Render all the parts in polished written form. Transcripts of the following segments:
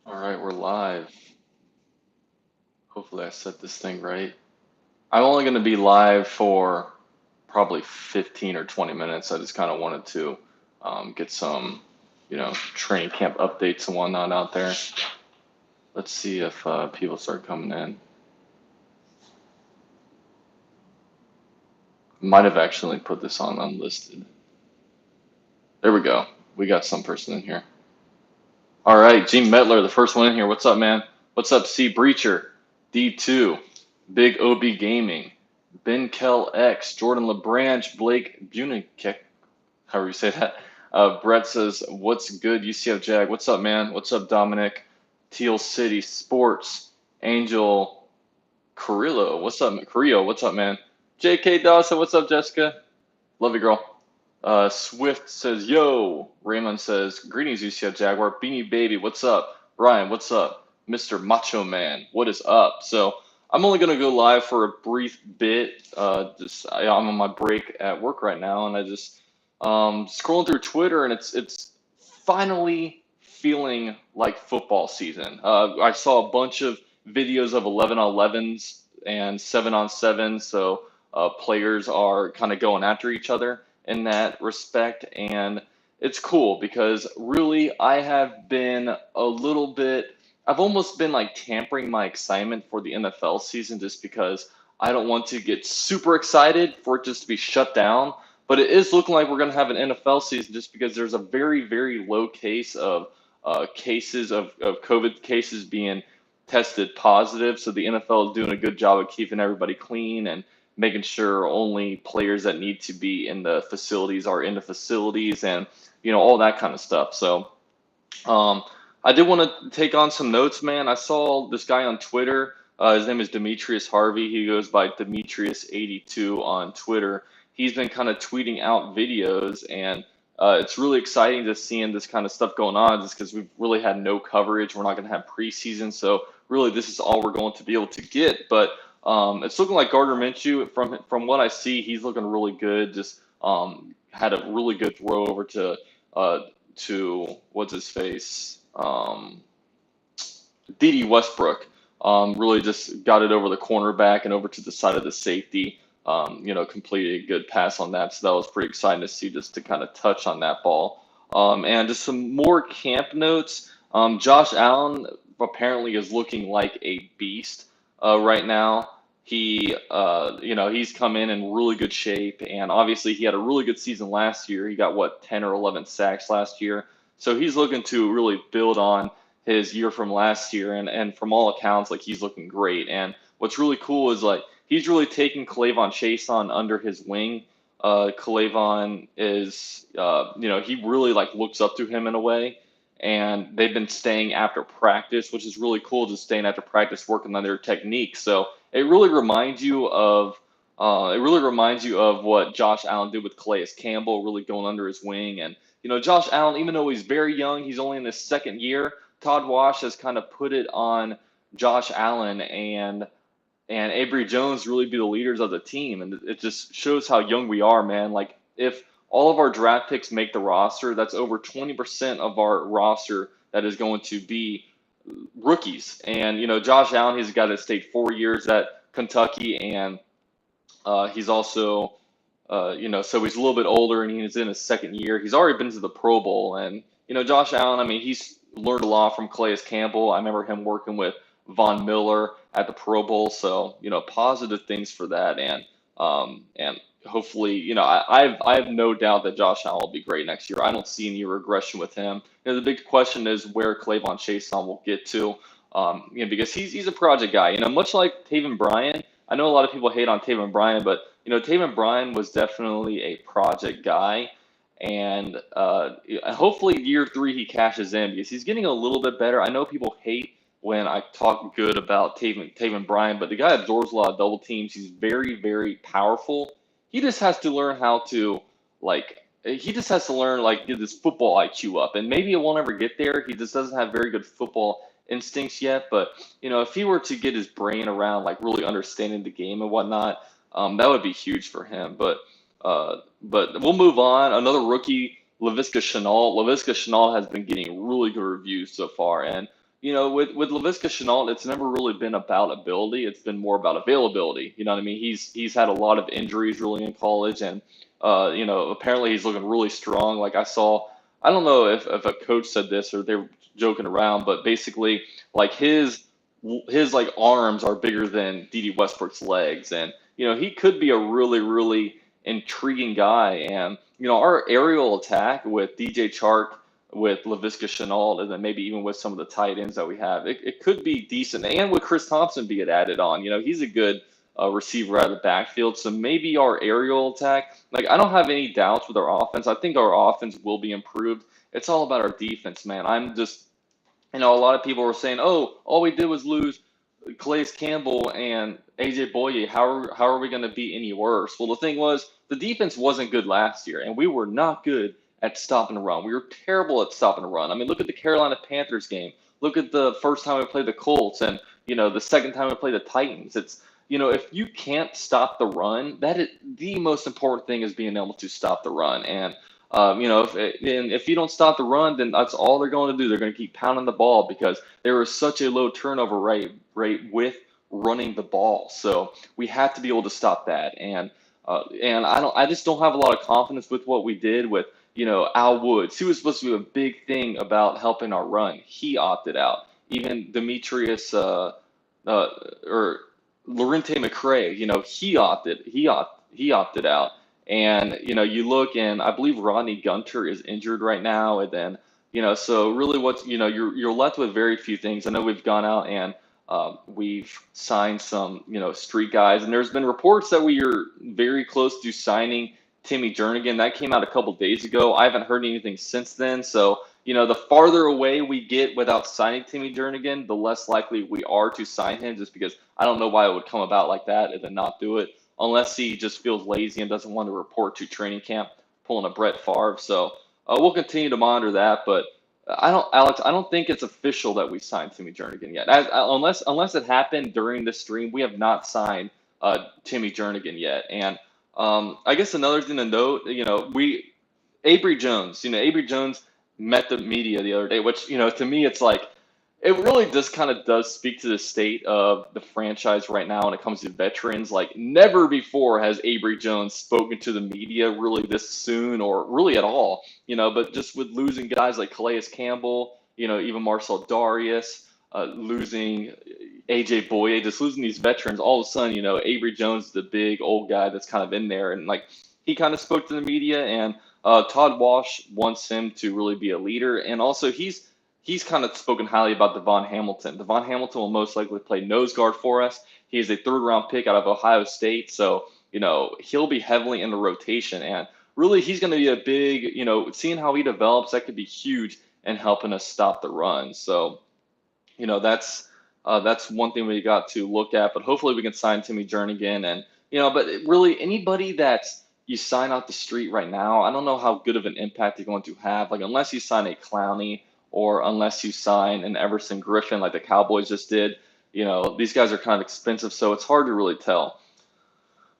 All right, we're live. Hopefully, I set this thing right. I'm only going to be live for probably 15 or 20 minutes. I just kind of wanted to get some, training camp updates and whatnot out there. Let's see if people start coming in. Might have actually put this on unlisted. There we go. We got some person in here. All right, Gene Metler, the first one in here. What's up, man? What's up, C Breacher, D2, Big OB Gaming, Ben Kell X, Jordan LeBranch, Blake Bunikek, however you say that. Brett says, "What's good, UCF Jag? What's up, man? What's up, Dominic? Teal City Sports, Angel Carrillo. What's up, Carrillo? What's up, man? JK Dawson. What's up, Jessica? Love you, girl. Swift says, yo. Raymond says, greetings, UCF Jaguar. Beanie Baby, what's up? Brian, what's up? Mr. Macho Man, what is up? So I'm only going to go live for a brief bit. I'm on my break at work right now, and I just scrolling through Twitter, and it's finally feeling like football season. I saw a bunch of videos of 11-on-11s and 7-on-7s, so players are kind of going after each other in that respect, and it's cool because really I have been a little bit, I've almost been like tampering my excitement for the NFL season just because I don't want to get super excited for it just to be shut down. But it is looking like we're going to have an NFL season just because there's a very, very low case of cases of COVID cases being tested positive. So the NFL is doing a good job of keeping everybody clean and making sure only players that need to be in the facilities are in the facilities and, all that kind of stuff. So um, I did want to take on some notes, man. I saw this guy on Twitter. His name is Demetrius Harvey. He goes by Demetrius82 on Twitter. He's been kind of tweeting out videos, and it's really exciting to seeing this kind of stuff going on just because we've really had no coverage. We're not going to have preseason. So really, this is all we're going to be able to get. But it's looking like Gardner Minshew, from what I see, he's looking really good. Just had a really good throw over to what's his face, D.D. Westbrook. Really just got it over the cornerback and over to the side of the safety. Completed a good pass on that. So that was pretty exciting to see just to kind of touch on that ball. And just some more camp notes. Josh Allen apparently is looking like a beast right now. He's come in really good shape, and obviously he had a really good season last year. He got 10 or 11 sacks last year, so he's looking to really build on his year from last year, and from all accounts, like he's looking great. And what's really cool is like he's really taking Chaseon under his wing. K'Lavon is, he really like looks up to him in a way, and they've been staying after practice, which is really cool. Just staying after practice, working on their technique. So it really reminds you of what Josh Allen did with Calais Campbell, really going under his wing. And Josh Allen, even though he's very young, he's only in his second year. Todd Wash has kind of put it on Josh Allen and Avery Jones really be the leaders of the team, and it just shows how young we are, man. Like if all of our draft picks make the roster, that's over 20% of our roster that is going to be rookies. And Josh Allen, he's a guy that stayed 4 years at Kentucky, and he's also, so he's a little bit older, and he's in his second year. He's already been to the Pro Bowl, and Josh Allen, I mean, he's learned a lot from Calais Campbell. I remember him working with Von Miller at the Pro Bowl, so positive things for that, and hopefully, I have no doubt that Josh Allen will be great next year. I don't see any regression with him. The big question is where K'Lavon Chaseon will get to, because he's a project guy. Much like Taven Bryan. I know a lot of people hate on Taven Bryan, but Taven Bryan was definitely a project guy, and hopefully year 3 he cashes in because he's getting a little bit better. I know people hate when I talk good about Taven Bryan, but the guy absorbs a lot of double teams. He's very, very powerful. He just has to learn how to get this football IQ up, and maybe it won't ever get there. He just doesn't have very good football instincts yet. But if he were to get his brain around like really understanding the game and whatnot, that would be huge for him. But we'll move on. Another rookie, Leviska Chanel. Leviska Chanel has been getting really good reviews so far, and with Leviska Chanel, it's never really been about ability. It's been more about availability. You know what I mean? He's had a lot of injuries really in college, and apparently he's looking really strong. Like I saw, I don't know if a coach said this or they were joking around, but basically like his like arms are bigger than D.D. Westbrook's legs, and he could be a really really intriguing guy. And our aerial attack with DJ Chark, with Leviska Chanel, and then maybe even with some of the tight ends that we have, it could be decent. And with Chris Thompson being added on, he's a good receiver out of the backfield. So maybe our aerial attack, like I don't have any doubts with our offense. I think our offense will be improved. It's all about our defense, man. I'm just, a lot of people were saying, oh, all we did was lose Calais Campbell and AJ Boye. How are we going to be any worse? Well, the thing was, the defense wasn't good last year, and we were not good at stopping the run. We were terrible at stopping the run. I mean, look at the Carolina Panthers game. Look at the first time we played the Colts, and the second time we played the Titans. It's if you can't stop the run, that is the most important thing, is being able to stop the run. And if you don't stop the run, then that's all they're going to do. They're going to keep pounding the ball because there is such a low turnover rate with running the ball. So we have to be able to stop that. And I just don't have a lot of confidence with what we did with Al Woods. He was supposed to be a big thing about helping our run. He opted out. Even Demetrius or Lorente McCray, he opted out. And you look, and I believe Rodney Gunter is injured right now, and then so really, what's you're left with very few things. I know we've gone out and we've signed some street guys, and there's been reports that we are very close to signing Timmy Jernigan. That came out a couple days ago. I haven't heard anything since then. So the farther away we get without signing Timmy Jernigan, the less likely we are to sign him, just because I don't know why it would come about like that and then not do it, unless he just feels lazy and doesn't want to report to training camp, pulling a Brett Favre. So we'll continue to monitor that, but Alex, I don't think it's official that we signed Timmy Jernigan yet. Unless it happened during this stream, we have not signed Timmy Jernigan yet. And I guess another thing to note, Avery Jones, Avery Jones met the media the other day, which, to me, it's like, it really just kind of does speak to the state of the franchise right now when it comes to veterans. Like, never before has Avery Jones spoken to the media really this soon, or really at all, but just with losing guys like Calais Campbell, even Marcel Darius, losing AJ Boye, just losing these veterans, all of a sudden, Avery Jones is the big old guy that's kind of in there. And like, he kind of spoke to the media, and Todd Walsh wants him to really be a leader. And also he's kind of spoken highly about Devon Hamilton. Devon Hamilton will most likely play nose guard for us. He is a third-round pick out of Ohio State, so he'll be heavily in the rotation. And really, he's going to be a big, seeing how he develops, that could be huge in helping us stop the run. So, that's one thing we got to look at. But hopefully, we can sign Timmy Jernigan, and but really anybody that's you sign out the street right now, I don't know how good of an impact you're going to have. Like, unless you sign a Clowney, or unless you sign an Everson Griffin like the Cowboys just did. These guys are kind of expensive, so it's hard to really tell.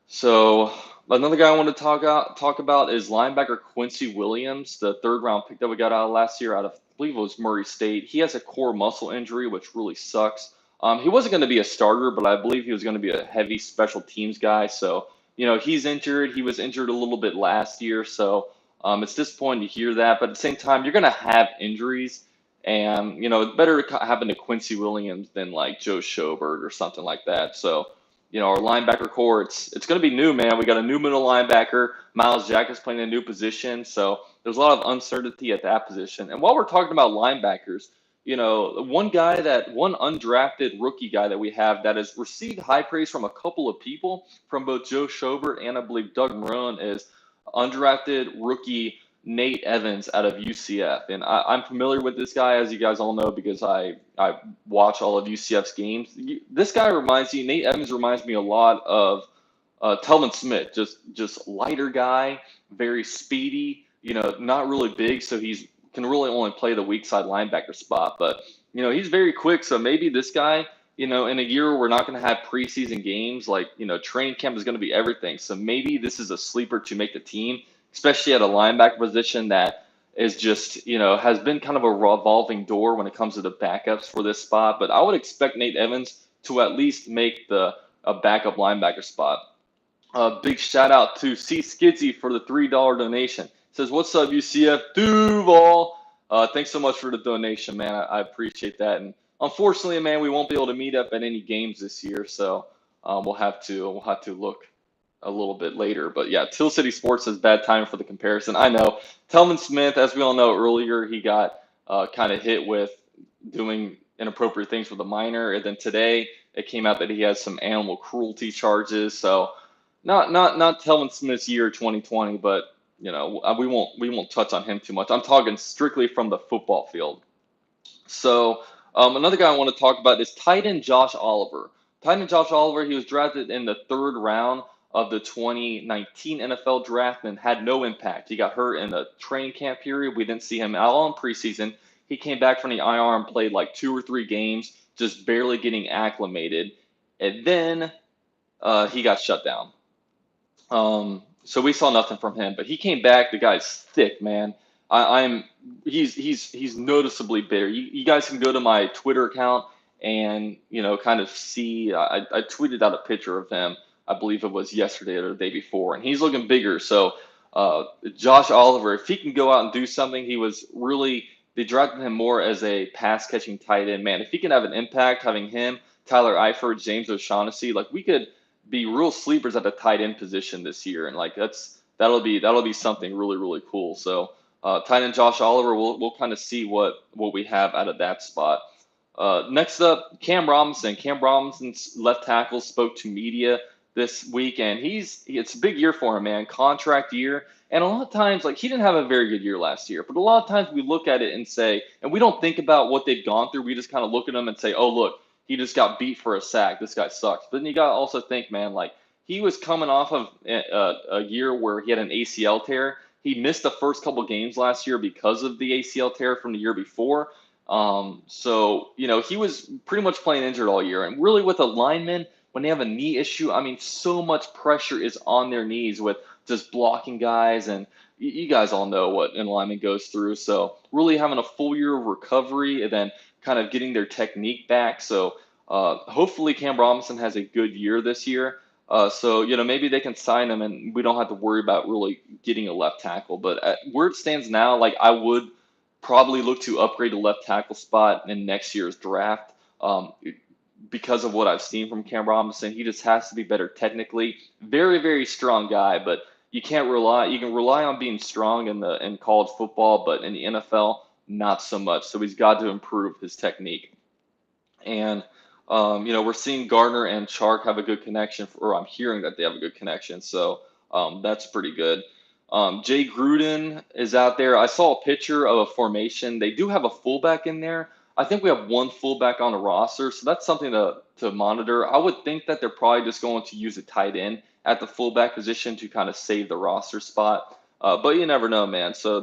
So another guy I want to talk about is linebacker Quincy Williams, the third-round pick that we got out of last year out of, I believe it was Murray State. He has a core muscle injury, which really sucks. He wasn't going to be a starter, but I believe he was going to be a heavy special teams guy. So, he's injured. He was injured a little bit last year, so it's disappointing to hear that. But at the same time, you're going to have injuries. And, it's better to happen to Quincy Williams than like Joe Schobert or something like that. So, our linebacker core, it's going to be new, man. We got a new middle linebacker. Miles Jack is playing a new position. So there's a lot of uncertainty at that position. And while we're talking about linebackers, one undrafted rookie guy that we have that has received high praise from a couple of people, from both Joe Schobert and I believe Doug Marrone, is undrafted rookie Nate Evans out of UCF. And I'm familiar with this guy, as you guys all know, because I watch all of UCF's games. This guy Nate Evans reminds me a lot of Tillman Smith, just lighter guy, very speedy, not really big, so he's can really only play the weak side linebacker spot. But, he's very quick, so maybe this guy, in a year where we're not going to have preseason games, like, training camp is going to be everything. So maybe this is a sleeper to make the team, especially at a linebacker position that is just, has been kind of a revolving door when it comes to the backups for this spot. But I would expect Nate Evans to at least make the a backup linebacker spot. Big shout out to C Skizzy for the $3 donation. Says, "What's up, UCF Duval?" Thanks so much for the donation, man. I appreciate that. And unfortunately, man, we won't be able to meet up at any games this year, so we'll have to look a little bit later. But yeah, Till City Sports says bad time for the comparison. I know. Tillman Smith, as we all know earlier, he got kind of hit with doing inappropriate things with a minor, and then today it came out that he has some animal cruelty charges. So not Tillman Smith's year 2020, but we won't touch on him too much. I'm talking strictly from the football field. So another guy I want to talk about is tight end Josh Oliver. Tight end Josh Oliver, he was drafted in the 3rd round of the 2019 NFL draft and had no impact. He got hurt in the training camp period. We didn't see him at all in preseason. He came back from the IR and played like 2 or 3 games, just barely getting acclimated. And then he got shut down. So we saw nothing from him, but he came back. The guy's thick, man. He's noticeably bigger. You guys can go to my Twitter account and kind of see. I tweeted out a picture of him. I believe it was yesterday or the day before, and he's looking bigger. So Josh Oliver, if he can go out and do something, they drafted him more as a pass catching tight end. Man, if he can have an impact, having him, Tyler Eifert, James O'Shaughnessy, like we could be real sleepers at the tight end position this year, and like that'll be something really really cool. So tight end Josh Oliver, we'll kind of see what we have out of that spot. Next up, Cam Robinson. Cam Robinson's left tackle spoke to media this week, and it's a big year for him, man. Contract year, and a lot of times like he didn't have a very good year last year, but a lot of times we look at it and say, and we don't think about what they've gone through. We just kind of look at them and say, oh look, he just got beat for a sack. This guy sucks. But then you got to also think, man, like he was coming off of a year where he had an ACL tear. He missed the first couple games last year because of the ACL tear from the year before. So he was pretty much playing injured all year. And really with a lineman, when they have a knee issue, I mean, so much pressure is on their knees with just blocking guys. And you guys all know what an lineman goes through. So really having a full year of recovery and then kind of getting their technique back. So hopefully Cam Robinson has a good year this year. So maybe they can sign him and we don't have to worry about really getting a left tackle. But where it stands now, like I would probably look to upgrade the left tackle spot in next year's draft. Because of what I've seen from Cam Robinson, he just has to be better technically. Very, very strong guy, but you can rely on being strong in college football, but in the NFL, not so much. So he's got to improve his technique. And we're seeing Gardner and Chark have a good connection, or I'm hearing that they have a good connection. So that's pretty good. Jay Gruden is out there. I saw a picture of a formation. They do have a fullback in there. I think we have one fullback on the roster, so that's something to monitor. I would think that they're probably just going to use a tight end at the fullback position to kind of save the roster spot. But you never know, man. So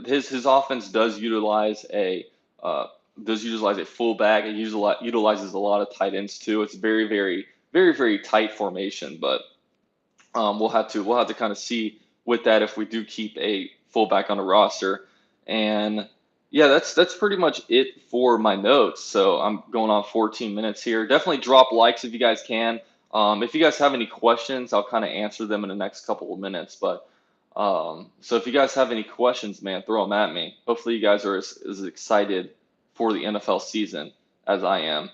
his offense does utilize a fullback. It utilizes a lot of tight ends too. It's very, very, very, very tight formation. But we'll have to kind of see with that if we do keep a fullback on the roster. And yeah, that's pretty much it for my notes. So I'm going on 14 minutes here. Definitely drop likes if you guys can. If you guys have any questions, I'll kind of answer them in the next couple of minutes. But so if you guys have any questions, man, throw them at me. Hopefully you guys are as excited for the NFL season as I am.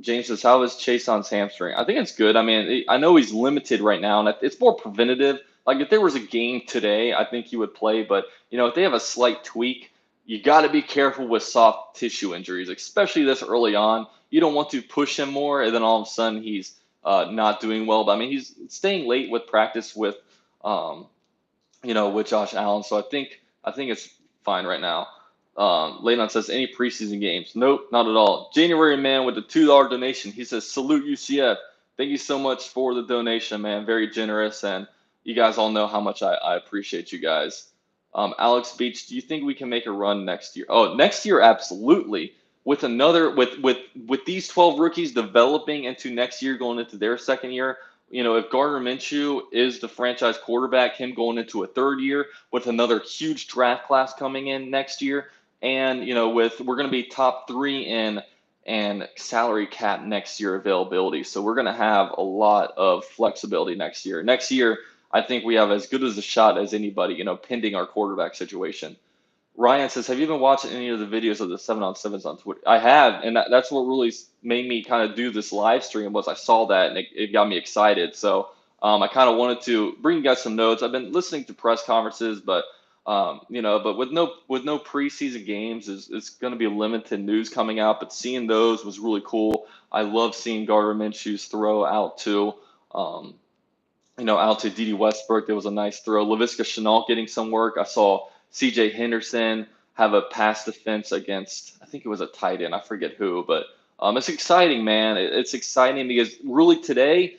James says, how is Chaseon's hamstring? I think it's good. I mean, I know he's limited right now, and it's more preventative. Like if there was a game today, I think he would play. But, if they have a slight tweak, you got to be careful with soft tissue injuries, especially this early on. You don't want to push him more, and then all of a sudden he's not doing well. But I mean, he's staying late with practice with Josh Allen. So I think it's fine right now. Leighton says, any preseason games? Nope, not at all. January man with the $2 donation. He says, salute UCF. Thank you so much for the donation, man. Very generous, and you guys all know how much I appreciate you guys. Alex Beach, do you think we can make a run next year? Oh, next year, absolutely. With these 12 rookies developing into next year, going into their second year, if Gardner Minshew is the franchise quarterback, him going into a third year with another huge draft class coming in next year, and with we're going to be top three in and salary cap next year availability, so we're going to have a lot of flexibility next year. Next year, I think we have as good as a shot as anybody, pending our quarterback situation. Ryan says, "Have you been watching any of the videos of the 7-on-7s on Twitter?" I have, and that's what really made me kind of do this live stream was I saw that and it got me excited. So I kind of wanted to bring you guys some notes. I've been listening to press conferences, but but with no preseason games, it's going to be limited news coming out. But seeing those was really cool. I love seeing Gardner Minshew's throw out to. Um, out to Dede Westbrook. There was a nice throw. Leviska Chanel getting some work. I saw C.J. Henderson have a pass defense against, I think it was a tight end. I forget who, but it's exciting, man. It's exciting because really today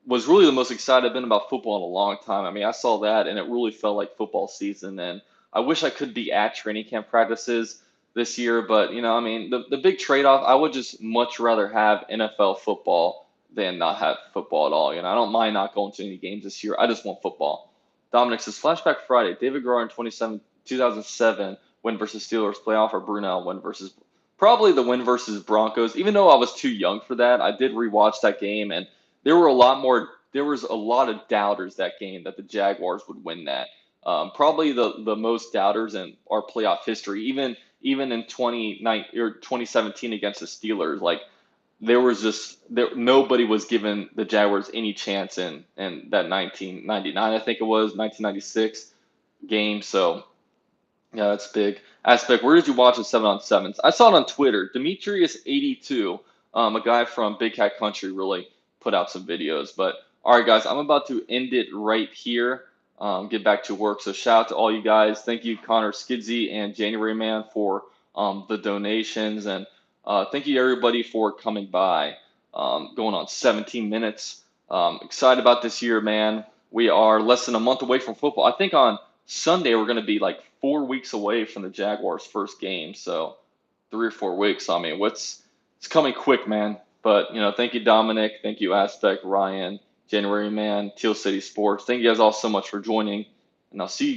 was really the most excited I've been about football in a long time. I mean, I saw that and it really felt like football season. And I wish I could be at training camp practices this year, but I mean, the big trade-off, I would just much rather have NFL football than not have football at all. I don't mind not going to any games this year. I just want football. Dominic says, Flashback Friday, David Garrard in 2007 win versus Steelers playoff or Brunel win versus probably the win versus Broncos. Even though I was too young for that, I did rewatch that game and there was a lot of doubters that game that the Jaguars would win that. Probably the most doubters in our playoff history, even in 2017 against the Steelers. Like nobody was giving the Jaguars any chance in that 1999, I think it was 1996 game. So yeah, that's big. Aspect, where did you watch the 7-on-7s? I saw it on Twitter. Demetrius82, a guy from Big Cat Country, really put out some videos. But all right, guys, I'm about to end it right here. Get back to work. So shout out to all you guys. Thank you, Connor Skidsy and January Man, for the donations, and thank you everybody for coming by. Going on 17 minutes. Excited about this year, man. We are less than a month away from football. I think on Sunday we're going to be like 4 weeks away from the Jaguars' first game. So 3 or 4 weeks. I mean, it's coming quick, man. But thank you, Dominic. Thank you, Aztec, Ryan, January Man, Teal City Sports. Thank you guys all so much for joining, and I'll see you guys.